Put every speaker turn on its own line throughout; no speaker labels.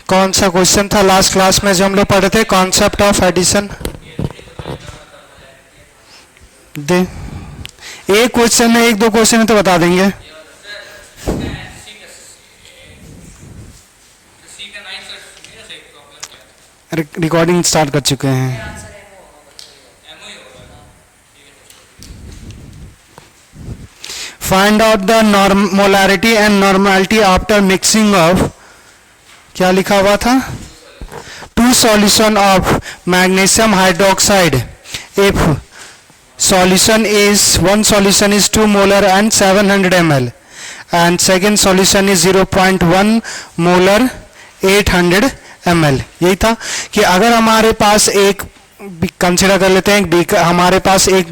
कौन सा क्वेश्चन था लास्ट क्लास में जो हम लोग पढ़े थे? Concept of addition. दे एक क्वेश्चन में, एक दो क्वेश्चन में तो बता देंगे। रिकॉर्डिंग स्टार्ट कर चुके हैं। Find out the molarity and normality after mixing of, क्या लिखा हुआ था? Two solution of magnesium hydroxide if solution is, one solution is 2 molar and 700 ml and second solution is 0.1 molar 800 ml। यही था कि अगर हमारे पास एक, कंसिडर कर लेते हैं एक बीकर, हमारे पास एक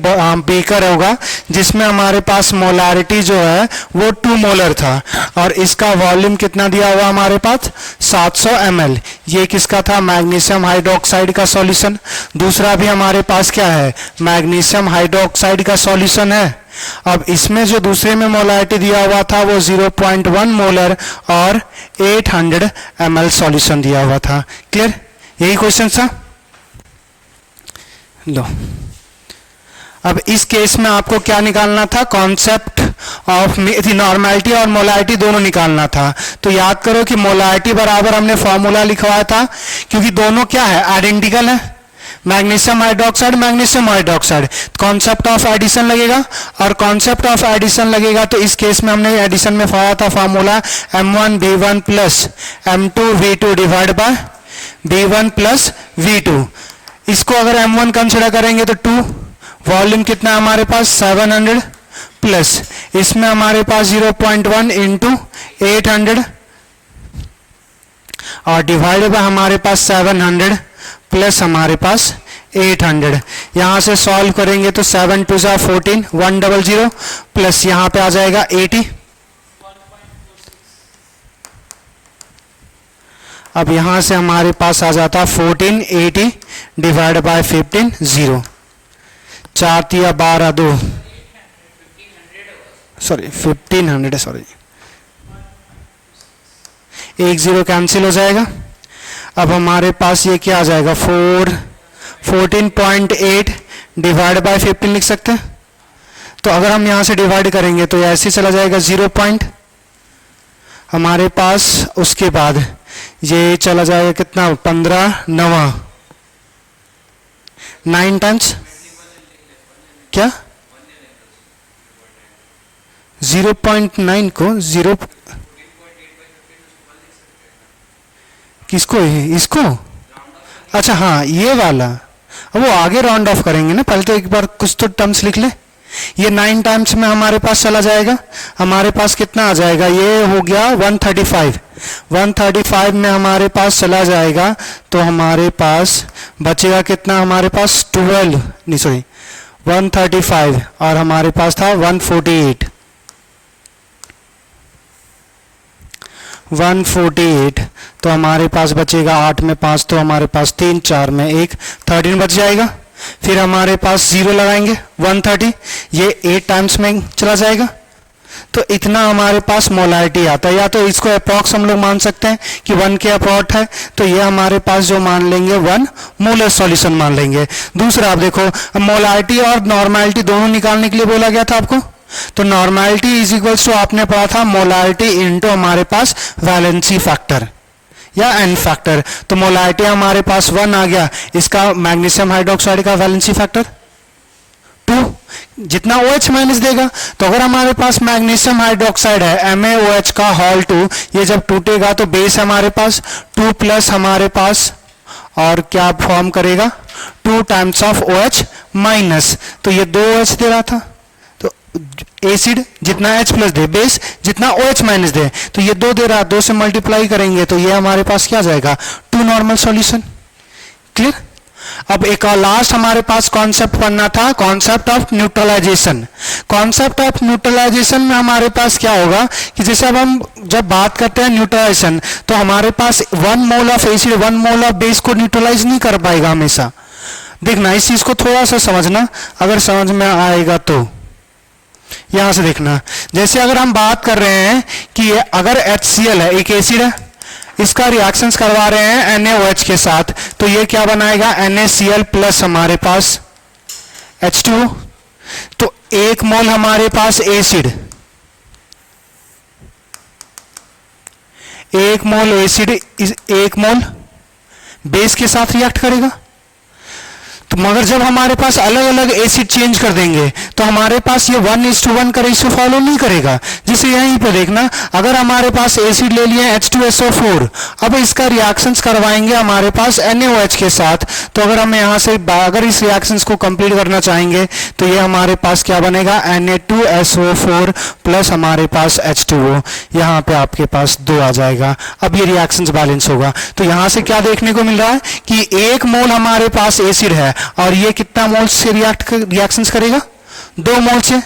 बीकर होगा जिसमें हमारे पास मोलारिटी जो है वो 2 मोलर था और इसका वॉल्यूम कितना दिया हुआ हमारे पास 700 ml। ये किसका था? मैग्नीशियम हाइड्रोक्साइड का सॉल्यूशन। दूसरा भी हमारे पास क्या है? मैग्नीशियम हाइड्रोक्साइड का सॉल्यूशन है। अब इसमें जो दूसरे में मोलारिटी दिया हुआ था वो 0.1 मोलर और 800 ml सॉल्यूशन दिया हुआ था। क्लियर? यही क्वेश्चन था। लो, अब इस केस में आपको क्या निकालना था? कॉन्सेप्ट ऑफ नॉर्मैलिटी और मोलारिटी दोनों निकालना था। तो याद करो कि मोलारिटी बराबर हमने फॉर्मूला लिखवाया था, क्योंकि दोनों क्या है? आइडेंटिकल है। Magnesium hydroxide, magnesium hydroxide, concept of addition लगेगा और कॉन्सेप्ट ऑफ एडिशन लगेगा। तो इस केस में हमने एडिशन में पाया था formula M1B1 plus M2V2 divide by B1 plus V2। इसको अगर M1 कंसिडर करेंगे तो 2, वॉल्यूम कितना हमारे पास 700 प्लस इसमें हमारे पास 0.1 इंटू 800 और डिवाइड बाय हमारे पास 700 प्लस हमारे पास 800। यहां से सॉल्व करेंगे तो 7 2 जा 14, 100 प्लस यहां पे आ जाएगा 80। अब यहां से हमारे पास आ जाता 1480 डिवाइड बाय 15 0, 4 तिया 12 2, सॉरी 1500, सॉरी 1 0 कैंसिल हो जाएगा। अब हमारे पास ये क्या आ जाएगा? 14.8 डिवाइड बाय 15 लिख सकते हैं। तो अगर हम यहां से डिवाइड करेंगे तो ऐसे चला जाएगा 0 पॉइंट हमारे पास, उसके बाद ये चला जाएगा कितना? 15 9 9 टाइम्स क्या? 0.9 को 0 किसको है? इसको? अच्छा हाँ, ये वाला। अब वो आगे राउंड ऑफ करेंगे ना, पहले तो एक बार कुछ तो टर्म्स लिख ले। ये 9 टाइम्स में हमारे पास चला जाएगा, हमारे पास कितना आ जाएगा? ये हो गया 135। 135 में हमारे पास चला जाएगा तो हमारे पास बचेगा कितना? हमारे पास 12, नहीं सॉरी 135 और हमारे पास था 148। 148 तो हमारे पास बचेगा 8 में 5 तो हमारे पास 3, 4 में 1, 13 बच जाएगा। फिर हमारे पास 0 लगाएंगे 130, ये 8 टाइम्स में चला जाएगा। तो इतना हमारे पास मोलारिटी आता है। या तो इसको अप्रॉक्स हम लोग मान सकते हैं कि 1 के अप्रॉक्स है, तो ये हमारे पास जो मान लेंगे 1 मोलर सॉल्यूशन मान लेंगे। दूसरा आप देखो, मोलारिटी और नॉर्मैलिटी दोनों निकालने के लिए बोला गया था आपको। तो नॉर्मैलिटी इज इक्वल्स टू आपने पढ़ा था मोलारिटी इनटू हमारे पास वैलेंसी फैक्टर या एन फैक्टर। तो मोलारिटी हमारे पास 1 आ गया, इसका मैग्नीशियम हाइड्रोक्साइड का वैलेंसी फैक्टर 2, जितना OH माइनस देगा। तो अगर हमारे पास मैग्नीशियम हाइड्रोक्साइड है MaOH का होल 2, ये जब टूटेगा तो बेस हमारे पास 2 प्लस हमारे पास और क्या फॉर्म करेगा? 2 टाइम्स ऑफ OH माइनस। तो ये 2 OH दे रहा था, तो एसिड जितना H प्लस दे, बेस जितना OH माइनस दे, तो ये 2 दे रहा, 2 से मल्टीप्लाई करेंगे तो ये हमारे पास क्या जाएगा? 2 नॉर्मल सॉल्यूशन। क्लियर? अब एक और लास्ट हमारे पास कॉन्सेप्ट पढ़ना था, concept of neutralization. Concept of neutralization में हमारे पास क्या होगा कि जैसे अब हम जब बात करते हैं न्यूट्रलाइजेशन, तो हमारे पास 1 mole of acid 1 mole of base को न्यूट्रलाइज नहीं कर पाएगा हमेशा। देखना, इस चीज को थोड़ा सा समझना, अगर समझ में आएगा तो। यहां से देखना, जैसे अगर हम बात कर रहे हैं कि अगर HCl है, एक एसिड है, इसका रिएक्शंस करवा रहे हैं NaOH के साथ, तो ये क्या बनाएगा NaCl प्लस हमारे पास H2O। तो 1 मोल हमारे पास एसिड, 1 मोल एसिड 1 मोल बेस के साथ रिएक्ट करेगा। तो मगर जब हमारे पास अलग अलग एसिड चेंज कर देंगे तो हमारे पास ये 1:1 का रेशियो फॉलो नहीं करेगा। जिसे यहीं पे देखना, अगर हमारे पास एसिड ले लिए H2SO4, अब इसका रिएक्शंस करवाएंगे हमारे पास NaOH के साथ। तो अगर हम यहाँ से अगर इस रिएक्शंस को कंप्लीट करना चाहेंगे तो ये हमारे पास क्या बनेगा Na2SO4 प्लस हमारे पास H2O। यहाँ पे आपके पास 2 आ जाएगा। अब ये रिएक्शंस बैलेंस होगा। तो यहाँ से क्या देखने को मिल रहा है कि 1 मोल हमारे पास एसिड है और ये कितना मोल से रिएक्शंस करेगा 2 मोल से।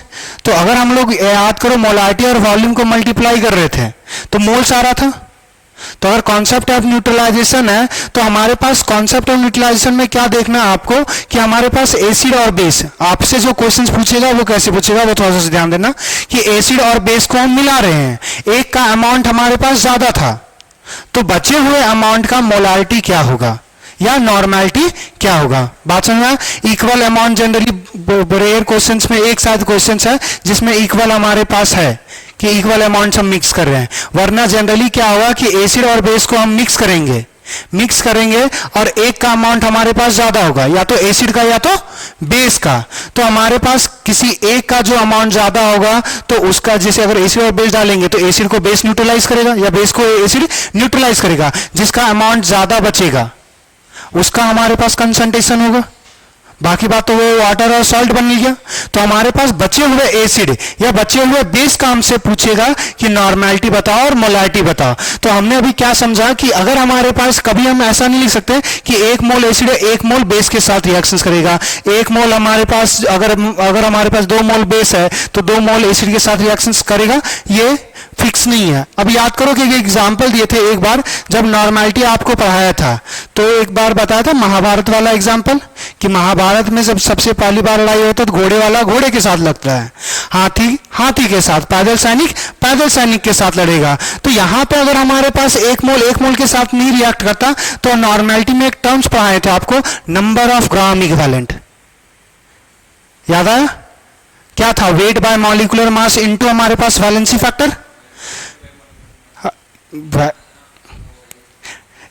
तो अगर हम लोग याद करो मोलारिटी और वॉल्यूम को मल्टीप्लाई कर रहे थे तो मोल्स आ रहा था। तो अगर कॉन्सेप्ट ऑफ न्यूट्रलाइजेशन है तो हमारे पास कॉन्सेप्ट ऑफ न्यूट्रलाइजेशन में क्या देखना है आपको कि हमारे पास एसिड और बेस, आपसे जो क्वेश्चंस पूछेगा वो कैसे पूछेगा वो थोड़ा सा ध्यान देना कि एसिड और बेस को हम मिला रहे हैं, एक का अमाउंट हमारे पास ज्यादा था तो बचे हुए अमाउंट का मोलारिटी क्या होगा या नॉर्मेलिटी क्या होगा। बात समझना। Equal amount generally rare questions में एक साथ क्वेश्चंस है जिसमें इक्वल हमारे पास है कि इक्वल अमाउंट्स हम मिक्स कर रहे हैं, वरना जनरली क्या होगा कि एसिड और बेस को हम मिक्स करेंगे और एक का अमाउंट हमारे पास ज्यादा होगा, या तो एसिड का या तो बेस का। तो हमारे पास किसी एक का जो अमाउंट ज्यादा होगा तो उसका, जैसे अगर एसिड और बेस डालेंगे तो एसिड को बेस न्यूट्रलाइज करेगा या बेस को एसिड न्यूट्रलाइज करेगा, जिसका अमाउंट ज्यादा बचेगा उसका हमारे पास कंसंट्रेशन होगा। बाकी बात तो वो वाटर और सॉल्ट बन गया। तो हमारे पास बचे हुए एसिड या बचे हुए बेस का हमसे पूछेगा कि नॉर्मेलिटी बताओ और मोलारिटी बताओ। तो हमने अभी क्या समझा कि अगर हमारे पास, कभी हम ऐसा नहीं लिख सकते कि 1 मोल एसिड 1 मोल बेस के साथ रिएक्शंस करेगा, 1 मोल हमारे पास, अगर हमारे पास 2 मोल बेस है तो 2 मोल एसिड के साथ रिएक्शंस करेगा, ये फिक्स नहीं है। अब याद करो कि एग्जाम्पल दिए थे एक बार जब नॉर्मेलिटी आपको पढ़ाया था, तो एक बार बताया था महाभारत वाला एग्जाम्पल कि महाभारत में जब सबसे पहली बार लड़ाई होता तो घोड़े वाला घोड़े के साथ लगता है, हाथी हाथी के साथ, पैदल सैनिक के साथ लड़ेगा। तो यहां पे अगर हमारे पास 1 मोल के साथ नहीं रिएक्ट करता तो नॉर्मेलिटी में एक टर्म्स पढ़ाए थे आपको, नंबर ऑफ ग्राम इक्विवेलेंट, याद आया क्या था? Wait by molecular mass into हमारे पास वैलेंसी फैक्टर,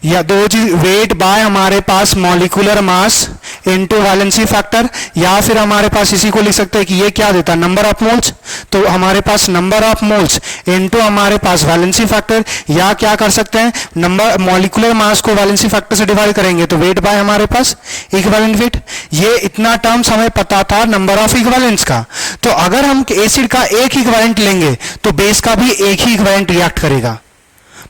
या दो चीज, वेट बाय हमारे पास molecular mass into valency factor, या फिर हमारे पास इसी को लिख सकते हैं कि ये क्या देता है नंबर ऑफ मोल्स। तो हमारे पास नंबर ऑफ मोल्स इनटू हमारे पास वैलेंसी फैक्टर, या क्या कर सकते हैं नंबर मॉलिक्यूलर मास को वैलेंसी फैक्टर से डिवाइड करेंगे तो वेट बाय हमारे पास इक्विवेलेंट वेट। ये इतना टर्म्स हमें पता था नंबर ऑफ इक्विवेलेंट्स का। तो अगर हम एसिड का एक इक्विवेलेंट लेंगे तो बेस का भी एक ही इक्विवेलेंट रिएक्ट करेगा,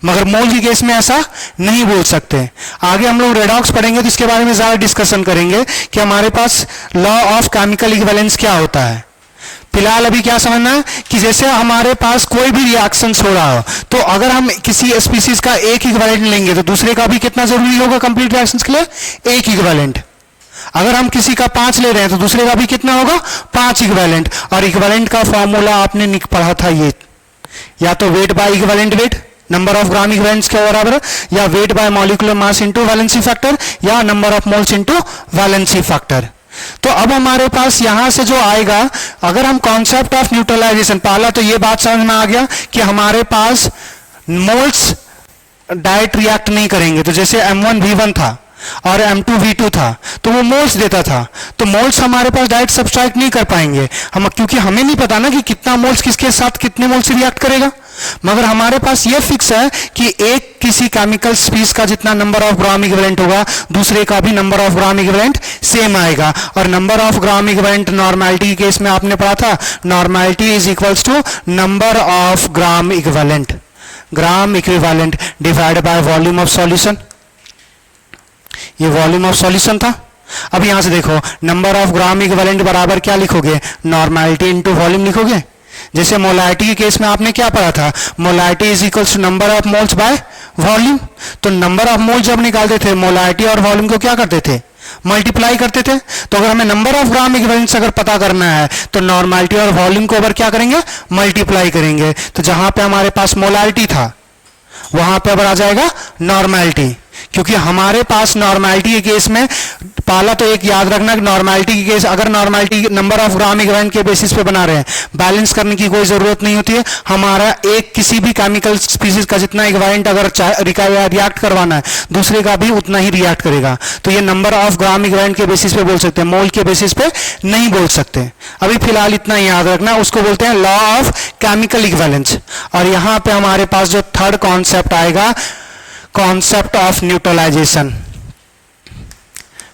मगर मोल के केस में ऐसा नहीं बोल सकते। आगे हम लोग रेडॉक्स पढ़ेंगे तो इसके बारे में ज्यादा डिस्कशन करेंगे कि हमारे पास लॉ ऑफ केमिकल इक्विवेलेंस क्या होता है। फिलहाल अभी क्या समझना है कि जैसे हमारे पास कोई भी रिएक्शंस हो रहा हो तो अगर हम किसी स्पीसीज का एक इक्विवेलेंट लेंगे तो दूसरे का भी कितना जरूरी होगा कंप्लीट रिएक्शंस के लिए, एक इक्विवेलेंट। अगर हम किसी का 5 ले रहे हैं तो दूसरे का भी कितना होगा 5 इक्विवेलेंट। और इक्विवेलेंट का फॉर्मूला आपने पढ़ा था ये, या तो weight by equivalent weight, number of gram equivalents के बराबर, या weight by molecular mass into valency factor, या number of moles into valency factor. तो अब हमारे पास यहां से जो आएगा, अगर हम कॉन्सेप्ट ऑफ न्यूट्रलाइजेशन, पहला तो ये बात समझ में आ गया कि हमारे पास मोल्स डायरेक्ट रिएक्ट नहीं करेंगे। तो जैसे M1V1 था और M2V2 था तो वो मोल्स देता था, तो मोल्स हमारे पास डायरेक्ट सब्सट्रैक्ट नहीं कर पाएंगे हम, क्योंकि हमें नहीं पता ना कि कितना मोल्स किसके साथ कितने मोल्स से रिएक्ट करेगा। मगर हमारे पास ये फिक्स है कि एक किसी केमिकल स्पीस का जितना नंबर ऑफ ग्राम इक्विवेलेंट होगा दूसरे का भी number of gram equivalent same आएगा। और number of gram equivalent normality के केस में आपने पढ़ा था, normality is equals to number of gram equivalent divided by volume of solution. ये वॉल्यूम ऑफ सॉल्यूशन था। अब यहां से देखो, नंबर ऑफ ग्राम इक्विवेलेंट बराबर क्या लिखोगे, नॉर्मेलिटी इनटू वॉल्यूम लिखोगे। जैसे मोलारिटी के केस में आपने क्या पढ़ा था, molarity is equals to number of moles by volume. तो नंबर ऑफ मोल जब निकालते थे मोलारिटी और वॉल्यूम को क्या करते थे, मल्टीप्लाई करते थे। तो अगर हमें नंबर ऑफ ग्राम इक्विवेलेंट्स अगर पता करना है तो नॉर्मेलिटी और वॉल्यूम को अगर क्या करेंगे, मल्टीप्लाई करेंगे। तो जहां पे हमारे पास मोलारिटी था वहां पे अब आ जाएगा नॉर्मेलिटी, क्योंकि हमारे पास नॉर्मेलिटी के केस में पहला तो एक याद रखना कि नॉर्मेलिटी के केस अगर normality number of gram equivalent के बेसिस पे बना रहे हैं, बैलेंस करने की कोई जरूरत नहीं होती है। हमारा एक किसी भी केमिकल स्पीसीज का जितना इक्विवेलेंट अगर रिएक्ट करवाना है, दूसरे का भी उतना ही रिएक्ट करेगा। तो ये नंबर ऑफ ग्राम इक्विवेलेंट के बेसिस पे बोल सकते हैं, मोल के बेसिस पे नहीं बोल सकते। अभी फिलहाल इतना ही याद रखना, उसको बोलते हैं लॉ ऑफ केमिकल इक्विवेलेंस। और यहां पे हमारे पास जो थर्ड कॉन्सेप्ट आएगा, concept of neutralization,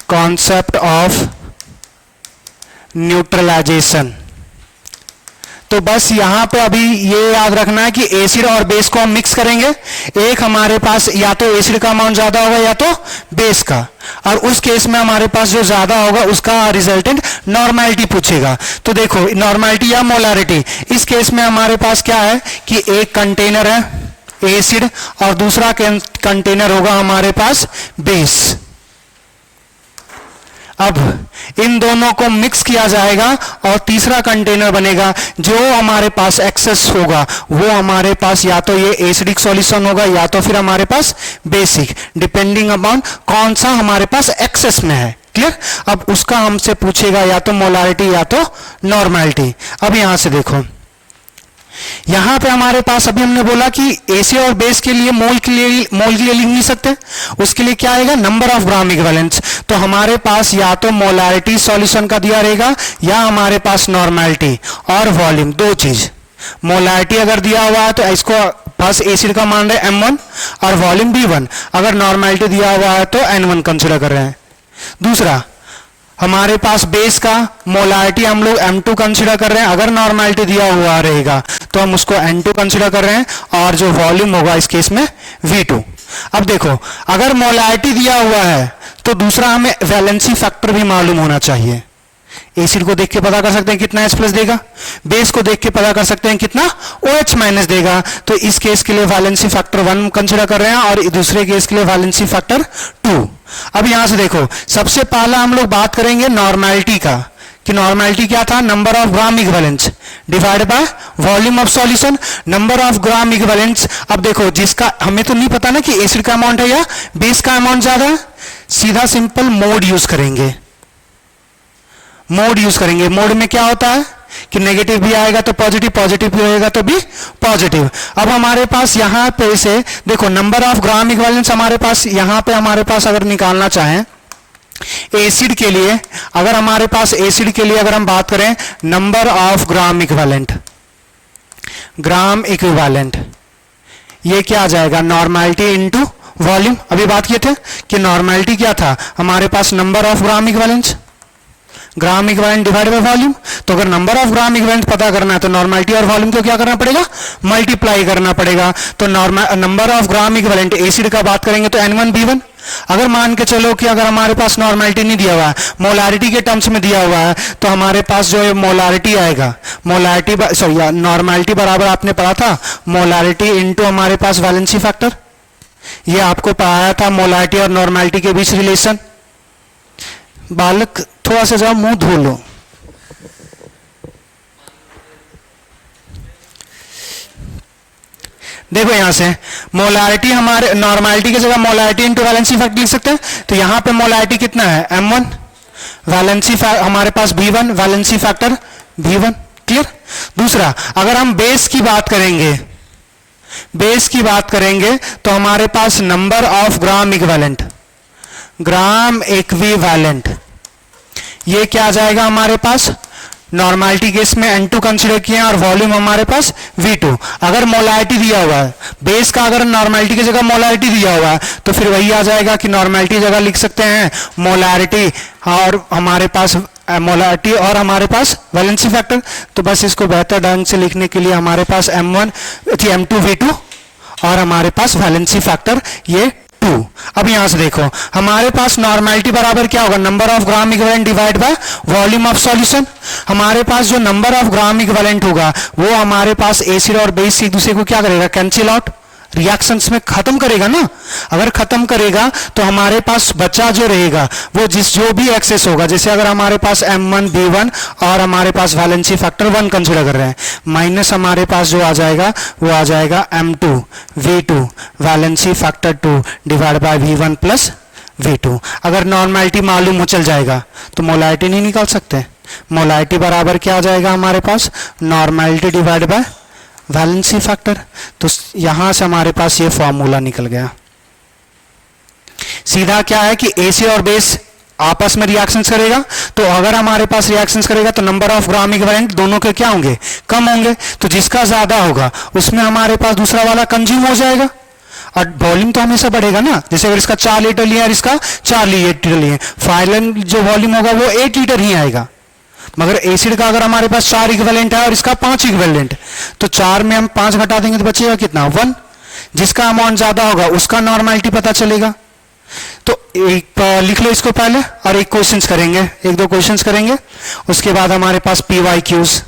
concept of neutralization. तो बस यहां पे अभी ये याद रखना है कि एसिड और बेस को हम मिक्स करेंगे। एक हमारे पास या तो एसिड का अमाउंट ज्यादा होगा या तो बेस का, और उस केस में हमारे पास जो ज्यादा होगा उसका रिजल्टेंट नॉर्मेलिटी पूछेगा। तो देखो नॉर्मेलिटी या मोलारिटी, इस केस में हमारे पास क्या है कि एक कंटेनर है एसिड और दूसरा कंटेनर होगा हमारे पास बेस। अब इन दोनों को मिक्स किया जाएगा और तीसरा कंटेनर बनेगा। जो हमारे पास एक्सेस होगा वो हमारे पास या तो ये एसिडिक सॉल्यूशन होगा या तो फिर हमारे पास बेसिक, डिपेंडिंग अपॉन कौन सा हमारे पास एक्सेस में है। क्लियर? अब उसका हमसे पूछेगा या तो मोलारिटी या तो नॉर्मेलिटी। अब यहां से देखो, यहां पे हमारे पास अभी हमने बोला कि एसिड और बेस के लिए मोल के लिए लिख नहीं सकते, उसके लिए क्या आएगा, नंबर ऑफ ग्राम इक्विवेलेंट्स। तो हमारे पास या तो मोलारिटी सॉल्यूशन का दिया रहेगा या हमारे पास नॉर्मेलिटी और वॉल्यूम, दो चीज। मोलारिटी अगर दिया हुआ है तो इसको पास एसिड का मान रहे M1 और वॉल्यूम B1, अगर नॉर्मेलिटी दिया हुआ है तो N1 कंसिडर कर रहे हैं। दूसरा, हमारे पास बेस का मोलारिटी हम लोग M2 कंसिडर कर रहे हैं, अगर नॉर्मेलिटी दिया हुआ रहेगा तो हम उसको N2 कंसिडर कर रहे हैं, और जो वॉल्यूम होगा इस केस में V2। अब देखो, अगर मोलारिटी दिया हुआ है तो दूसरा हमें वैलेंसी फैक्टर भी मालूम होना चाहिए। एसिड को देख के पता कर सकते हैं कितना H+ देगा, बेस को देख के पता कर सकते हैं कितना OH- देगा। तो इस केस के लिए वैलेंसी फैक्टर 1 कंसिडर कर रहे हैं और दूसरे केस के लिए वैलेंसी फैक्टर 2। अब यहां से देखो, सबसे पहला हम लोग बात करेंगे नॉर्मेलिटी का, कि नॉर्मेलिटी क्या था, number of gram equivalents divide by volume of solution. Number of gram equivalents, अब देखो जिसका हमें तो नहीं पता ना कि एसिड का अमाउंट है या बेस का अमाउंट ज्यादा है, सीधा सिंपल मोड यूज करेंगे। मोड यूज करेंगे, मोड में क्या होता है कि नेगेटिव भी आएगा तो पॉजिटिव, पॉजिटिव भी होएगा तो भी पॉजिटिव। अब हमारे पास यहां पे से देखो नंबर ऑफ ग्राम इक्विवेलेंट्स हमारे पास यहां पे हमारे पास अगर निकालना चाहें एसिड के लिए, अगर हमारे पास एसिड के लिए अगर हम बात करें number of gram equivalent, gram equivalent ये क्या आ जाएगा, नॉर्मेलिटी इनटू वॉल्यूम। अभी बात किए थे कि नॉर्मेलिटी क्या था हमारे पास, number of gram equivalents, gram equivalent divide by volume. तो अगर नंबर ऑफ ग्राम इक्विवेलेंट पता करना है तो नॉर्मेलिटी और वॉल्यूम को क्या करना पड़ेगा, मल्टीप्लाई करना पड़ेगा। तो number of gram equivalent acid का बात करेंगे तो N1 B1। अगर मान के चलो कि अगर हमारे पास नॉर्मेलिटी नहीं दिया हुआ है, मोलारिटी के टर्म्स में दिया हुआ है, तो हमारे पास जो है मोलारिटी आएगा, मोलारिटी सॉरी नॉर्मेलिटी बराबर आपने पढ़ा था मोलारिटी इनटू हमारे पास वैलेंसी फैक्टर। ये आपको पढ़ाया था मोलारिटी और नॉर्मेलिटी के बीच रिलेशन। बालक थोड़ा सा जाओ मुंह धो लो। देखो यहां से मोलारिटी हमारे नॉर्मेलिटी की जगह मोलारिटी इनटू वैलेंसी फैक्टर लिख सकते हैं। तो यहां पे मोलारिटी कितना है M1, वैलेंसी हमारे पास B1, valency factor B1। Clear? दूसरा, अगर हम बेस की बात करेंगे, बेस की बात करेंगे तो हमारे पास number of gram equivalent, gram equivalent ये क्या आ जाएगा हमारे पास, नॉर्मेलिटी केस में N2 कंसीडर किया और वॉल्यूम हमारे पास V2। अगर मोलारिटी दिया हुआ है बेस का, अगर नॉर्मेलिटी की जगह मोलारिटी दिया हुआ है तो फिर वही आ जाएगा कि नॉर्मेलिटी जगह लिख सकते हैं मोलारिटी और हमारे पास मोलारिटी और हमारे पास वैलेंसी फैक्टर। तो बस इसको बेहतर ढंग से लिखने के लिए हमारे पास M2 V2 और हमारे पास वैलेंसी फैक्टर ये 2। अब यहां से देखो हमारे पास नॉर्मेलिटी बराबर क्या होगा, number of gram equivalent divide by volume of solution. हमारे पास जो नंबर ऑफ ग्राम इक्विवेलेंट होगा वो हमारे पास एसिड और बेस एक दूसरे को क्या करेगा, कैंसिल आउट। रिएक्शंस में खत्म करेगा ना। अगर खत्म करेगा तो हमारे पास बचा जो रहेगा वो जो भी एक्सेस होगा, जैसे अगर हमारे पास M1 B1 और हमारे पास वैलेंसी फैक्टर 1 कंसिडर कर रहे हैं, माइनस हमारे पास जो आ जाएगा वो आ जाएगा M2 V2 valency factor 2 divide by V1 plus V2। अगर नॉर्मेलिटी मालूम हो चल जाएगा तो मोलारिटी नहीं निकाल सकते। मोलारिटी बराबर क्या आ जाएगा हमारे पास, normality divide by valency factor. तो यहां से हमारे पास ये फॉर्मूला निकल गया। सीधा क्या है कि एसिड और बेस आपस में रिएक्शंस करेगा, तो अगर हमारे पास रिएक्शंस करेगा तो नंबर ऑफ ग्राम इक्विवेलेंट दोनों के क्या होंगे, कम होंगे। तो जिसका ज्यादा होगा उसमें हमारे पास दूसरा वाला कंज्यूम हो जाएगा और वॉल्यूम तो हमेशा बढ़ेगा ना। जैसे अगर इसका 4 लीटर लिया और इसका 4 लीटर लिए, फाइनल जो वॉल्यूम होगा वो 8 लीटर ही आएगा। मगर एसिड का अगर हमारे पास 4 इक्विवेलेंट है और इसका 5 इक्विवेलेंट, तो 4 में हम 5 घटा देंगे तो बचेगा कितना, 1। जिसका अमाउंट ज्यादा होगा उसका नॉर्मेलिटी पता चलेगा। तो एक लिख लो इसको पहले और एक क्वेश्चंस करेंगे, एक दो क्वेश्चंस करेंगे, उसके बाद हमारे पास PYQs।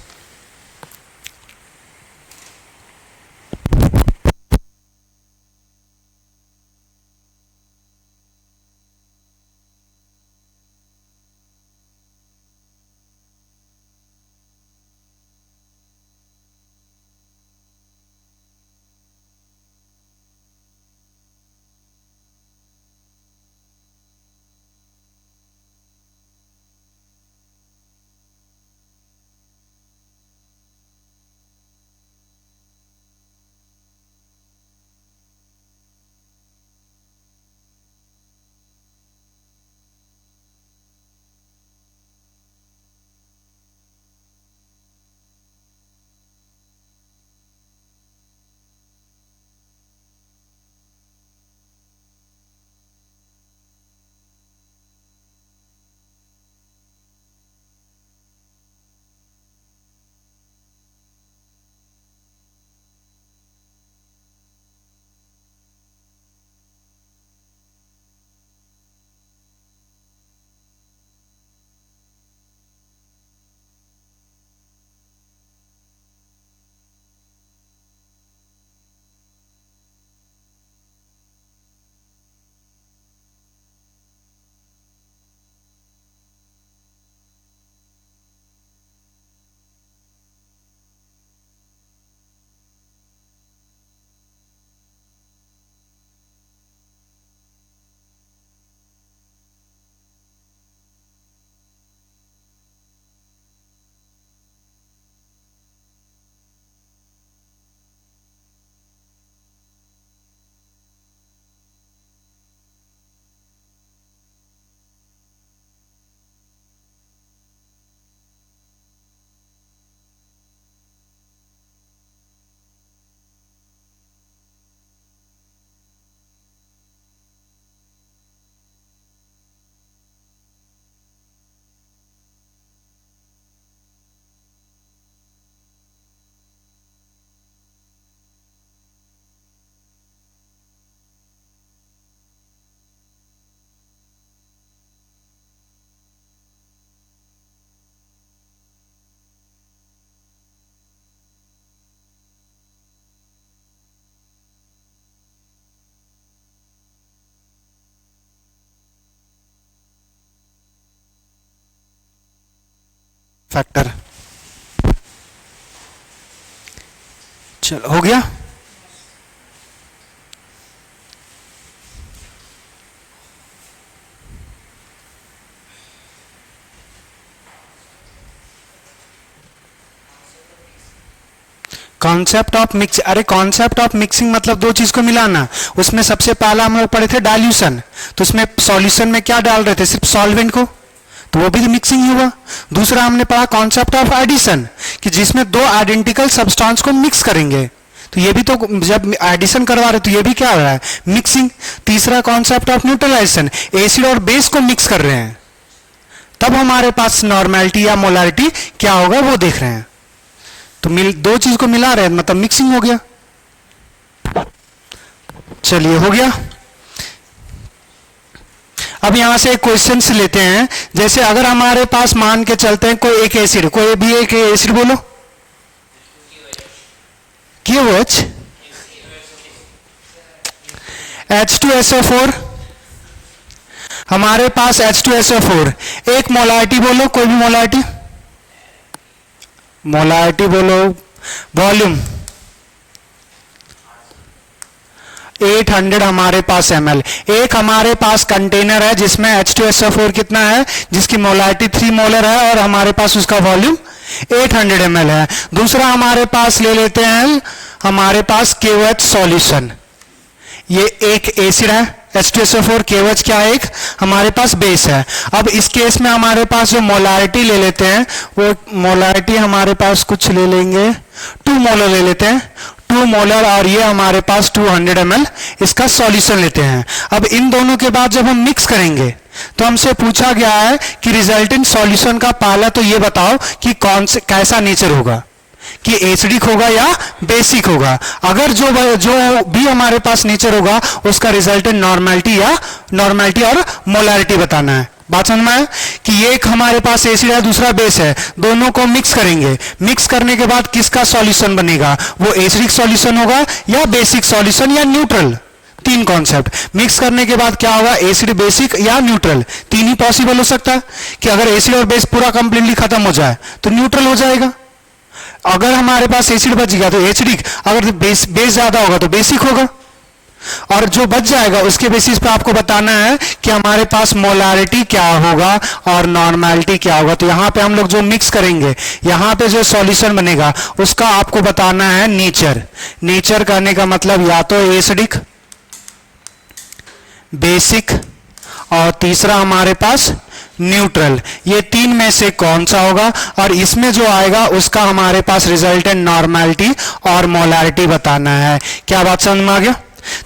फैक्टर चलो हो गया। कॉन्सेप्ट ऑफ मिक्स, अरे कॉन्सेप्ट ऑफ मिक्सिंग मतलब दो चीज को मिलाना। उसमें सबसे पहला हम लोग पढ़े थे डाइल्यूशन, तो उसमें सॉल्यूशन में क्या डाल रहे थे, सिर्फ सॉल्वेंट को, तो वो भी मिक्सिंग ही हुआ। दूसरा हमने पढ़ा कॉन्सेप्ट ऑफ एडिशन, कि जिसमें दो आइडेंटिकल सब्सटेंस को मिक्स करेंगे, तो ये भी तो जब एडिशन करवा रहे तो ये भी क्या हो रहा है, मिक्सिंग। तीसरा कॉन्सेप्ट ऑफ न्यूट्रलाइजेशन, एसिड और बेस को मिक्स कर रहे हैं, तब हमारे पास नॉर्मेलिटी या मोलारिटी क्या होगा वो देख रहे हैं। तो दो चीज को मिला रहे हैं मतलब मिक्सिंग हो गया। चलिए हो गया। अब यहां से एक क्वेश्चन से लेते हैं, जैसे अगर हमारे पास मान के चलते हैं कोई एक एसिड, कोई भी एक एसिड बोलो, KOH, H2SO4, हमारे पास H2SO4 एक मोलारिटी बोलो, कोई भी मोलारिटी, मोलारिटी बोलो, वॉल्यूम 800 हमारे पास ml। एक हमारे पास कंटेनर है जिसमें H2SO4 कितना है, जिसकी मोलारिटी 3 मोलर है और हमारे पास उसका वॉल्यूम 800 ml है। दूसरा हमारे पास ले लेते हैं हमारे पास KOH सॉल्यूशन, ये एक एसिड है H2SO4, KOH क्या है, एक हमारे पास बेस है। अब इस केस में हमारे पास जो मोलारिटी ले लेते हैं वो मोलारिटी हमारे पास कुछ ले लेंगे 2 मोलर ले लेते हैं, 2 मोलर, और ये हमारे पास 200 ml इसका सॉल्यूशन लेते हैं। अब इन दोनों के बाद जब हम मिक्स करेंगे तो हमसे पूछा गया है कि रिजल्टेंट सॉल्यूशन का पहला तो ये बताओ कि कौन से कैसा नेचर होगा, कि एसिडिक होगा या बेसिक होगा। अगर जो भी हमारे पास नेचर होगा उसका रिजल्टेंट नॉर्मेलिटी या नॉर्मेलिटी और मोलारिटी बताना है। बात समझ में आया कि ये एक हमारे पास एसिड है, दूसरा बेस है, दोनों को मिक्स करेंगे, मिक्स करने के बाद किसका सॉल्यूशन बनेगा, वो एसिडिक सॉल्यूशन होगा या बेसिक सॉल्यूशन या न्यूट्रल। 3 कॉन्सेप्ट मिक्स करने के बाद क्या होगा, एसिड, बेसिक या न्यूट्रल, 3 ही पॉसिबल हो सकता है कि अगर एसिड और बेस पूरा कंप्लीटली खत्म हो जाए तो न्यूट्रल हो जाएगा, अगर हमारे पास एसिड बच गया तो एसिडिक, अगर बेस ज्यादा होगा तो बेसिक होगा, और जो बच जाएगा उसके बेसिस पे आपको बताना है कि हमारे पास मोलारिटी क्या होगा और नॉर्मेलिटी क्या होगा। तो यहां पे हम लोग जो मिक्स करेंगे, यहां पे जो सॉल्यूशन बनेगा उसका आपको बताना है नेचर। नेचर करने का मतलब या तो एसिडिक, बेसिक और तीसरा हमारे पास न्यूट्रल, ये 3 में से कौन सा होगा, और इसमें जो आएगा उसका हमारे पास रिजल्टेंट नॉर्मेलिटी और मोलारिटी बताना है। क्या बात समझ में आ गया?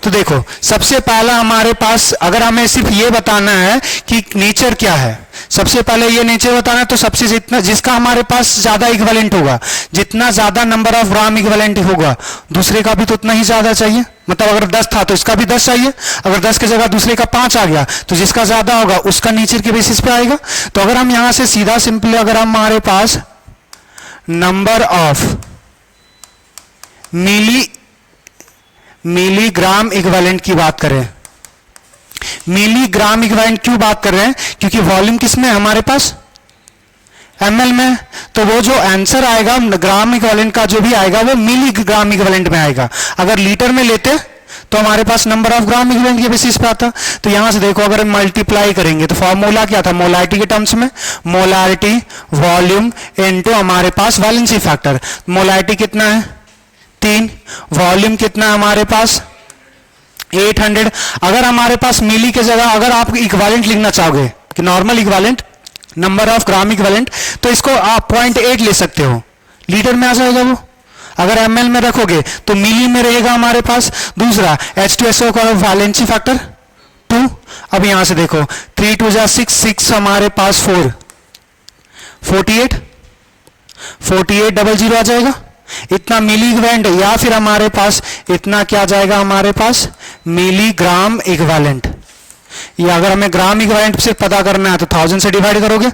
तो देखो सबसे पहला हमारे पास अगर हमें सिर्फ ये बताना है कि नेचर क्या है, सबसे पहले ये नेचर बताना है, तो सबसे जितना जिसका हमारे पास ज्यादा इक्विवेलेंट होगा, जितना ज्यादा नंबर ऑफ ग्राम इक्विवेलेंट होगा दूसरे का भी तो उतना ही ज्यादा चाहिए। मतलब अगर 10 था तो इसका भी 10 चाहिए, अगर 10 की जगह दूसरे का 5 आ गया तो जिसका ज्यादा होगा उसका नेचर के बेसिस पे आएगा। तो अगर हम यहां से सीधा सिंपली अगर हमारे पास नंबर ऑफ मिलीग्राम इक्विवेलेंट की बात करें, मिलीग्राम इक्विवेलेंट क्यों बात कर रहे हैं, क्योंकि वॉल्यूम किसमें है हमारे पास, ml में, तो वो जो आंसर आएगा ग्राम इक्विवेलेंट का जो भी आएगा वो मिलीग्राम इक्विवेलेंट में आएगा। अगर लीटर में लेते तो हमारे पास नंबर ऑफ ग्राम इक्विवेलेंट के बेसिस पे आता। तो यहां से देखो अगर मल्टीप्लाई करेंगे तो फॉर्मूला क्या था, मोलारिटी के टर्म्स में मोलारिटी वॉल्यूम इनटू हमारे पास वैलेंसी फैक्टर। मोलारिटी कितना है 3, वॉल्यूम कितना है हमारे पास 800। अगर हमारे पास मिली के जगह अगर आप इक्विवेलेंट लिखना चाहोगे कि normal equivalent number of gram equivalent, तो इसको आप 0.8 ले सकते हो, लीटर में आ जाएगा वो। अगर ml में रखोगे तो मिली में रहेगा हमारे पास। दूसरा H2SO का वैलेंसी फैक्टर 2। अब यहां से देखो 3 2 जा 6, 6 हमारे पास 4, 4800 आ जाएगा। इतना मिली इक्विवेलेंट, या फिर हमारे पास इतना क्या जाएगा हमारे पास मिलीग्राम इक्विवेलेंट। ये अगर हमें ग्राम इक्विवेलेंट से पता करना है तो 1000 से डिवाइड करोगे,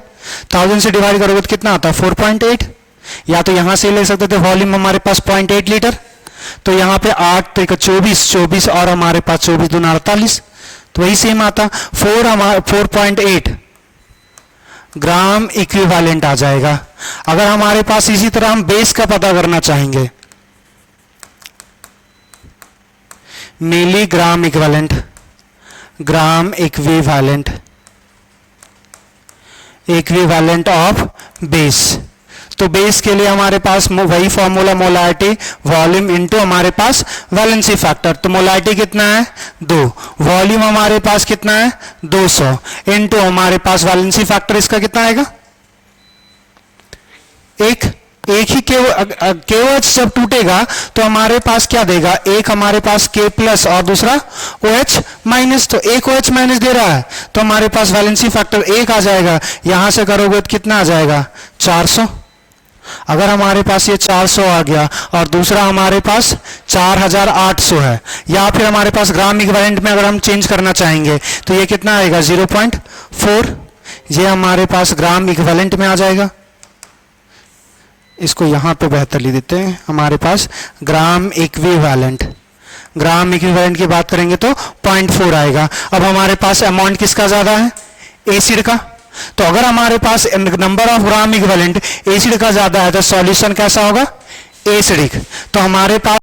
1000 से डिवाइड करोगे तो कितना आता है 4.8। या तो यहां से ले सकते थे वॉल्यूम हमारे पास 0.8 लीटर, तो यहां पे 8 तो 24 और हमारे पास 24 दूना 48, तो वही सेम आता 4.8 ग्राम इक्विवेलेंट आ जाएगा। अगर हमारे पास इसी तरह हम बेस का पता करना चाहेंगे, milligram equivalent, gram equivalent of base, तो बेस के लिए हमारे पास वही फॉर्मूला मोलारिटी वॉल्यूम इनटू हमारे पास वैलेंसी फैक्टर। तो मोलारिटी कितना है 2, वॉल्यूम हमारे पास कितना है 200 इनटू हमारे पास वैलेंसी फैक्टर इसका कितना आएगा एक ही KOH जब टूटेगा तो हमारे पास क्या देगा, एक हमारे पास K प्लस और दूसरा OH माइनस, तो एक OH माइनस दे रहा है तो हमारे पास वैलेंसी फैक्टर 1 आ जाएगा। यहां से करोगे तो कितना आ जाएगा 400। अगर हमारे पास ये 400 आ गया और दूसरा हमारे पास 4800 है, या फिर हमारे पास ग्राम इक्विवेलेंट में अगर हम चेंज करना चाहेंगे तो ये कितना आएगा 0.4, ये हमारे पास ग्राम इक्विवेलेंट में आ जाएगा। इसको यहां पे बेहतर लिख देते हैं, हमारे पास ग्राम इक्विवेलेंट, ग्राम इक्विवेलेंट की बात करेंगे तो 0.4 आएगा। अब हमारे पास अमाउंट किसका ज़्यादा है? एसिड का। तो अगर हमारे पास number of gram equivalent acid का ज़्यादा है तो सॉल्यूशन कैसा होगा? एसिडिक। तो हमारे पास